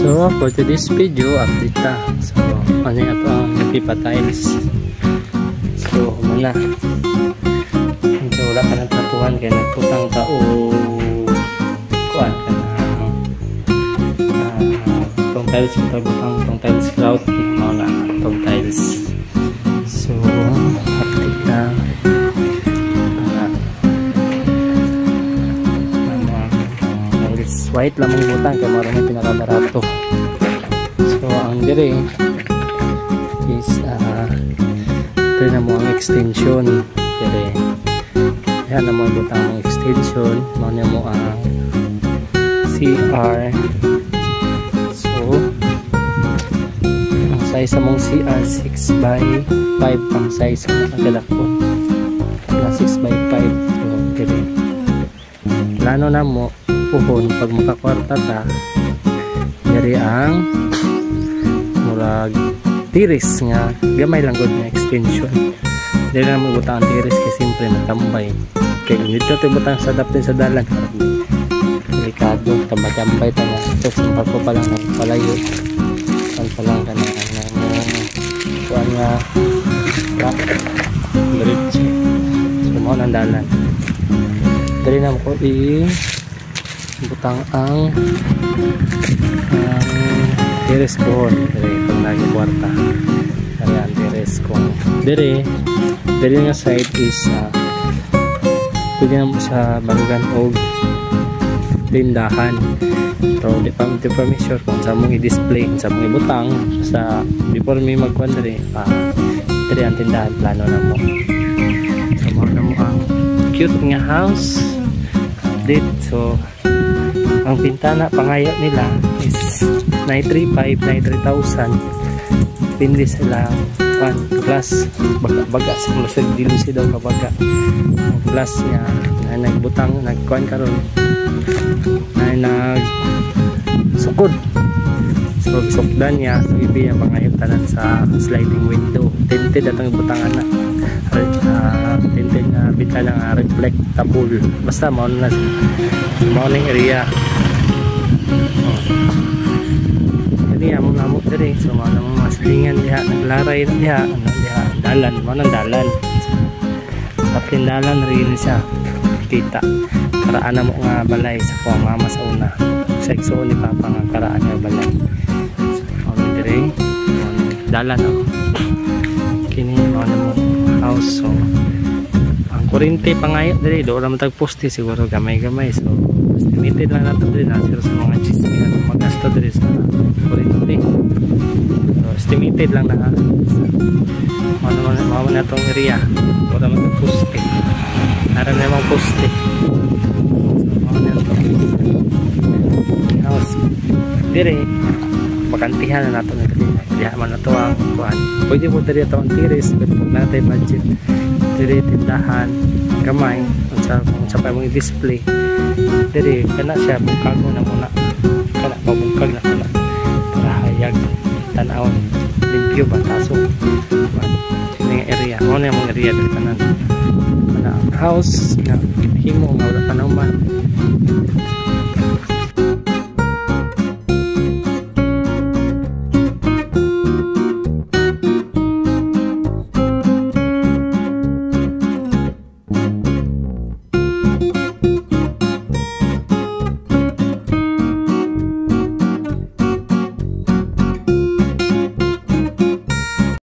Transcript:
So for today's video, update ta. So ano yung ito ang nagpipa tiles. So muna. So wala ka ng tapuhan kaya nagputang ka o kuhan ka na itong tiles ito itong tiles grout mga itong tiles. So update na white lamang butang kaya marami pinakabarato. So ang dire is ito na mo ang extension dire. Yan na mo butang ang extension mo na mo ang CR. So ang size mong CR 6x5 ang size na nagadak po na 6x5. So dire plano na mo puhon pag makakwarta ta dari ang murag tiris nga gamay lang gud nga extension dari na magbutang ang tiris kay simpre matambay kay dito to butang sa dapin sa dalan delikado tambay ta nga ito simpar ko pa lang palayo pa lang ka na kuan nga diretso so mo nang dalan dari na ko butang ang teres ko dire pag nagkwarta dari ang teres ko dire nga side is pwede naman sa barugan o tindahan. So di pa sure kung sa mong i-display sa mong ibutang sa before may magkuhan dire ang tindahan plano na mo. So mo na mo ang cute nga house update. So ang pintana pangayo nila is 935, 93,000 pindi sila 1 plus baga sa mulusod dilusi daw kabaga ang plus niya na nagbutang nagkuhan karon na nagsukod so sukdan niya so ibi ang pangayo tanan sa sliding window tinted atong butang anak tinted nga bita ng reflectable basta mao na morning area. Jadi among namo dire so mga maslingan diha naglaray diha dalan mo nang dalan tapin dalan rin siya kita karaan mo nga balay sa kuha mama sa una sekso ni papa nga karaan nga balay so dire dalan kini mo namo house. So ang kurente pangayo dire do ra matag poste siguro gamay-gamay so estimated lang nato din nasir sa mga chismis na magasto din sa kurente. So estimated lang na ano na itong area wala man itong poste naran na mga poste so ano na itong house dire bakantihan na nato na diha man na ito ang kuhan pwede po dire ito ang tiris pero kung natin budget dire tindahan gamay kung sa pa mong i-display dire kana siya bukag mo na muna kana mabukag na kana para hayag tan-aw limpyo ba taso yung area mo na yung area dire tanan ana house na himo nga wala pa naman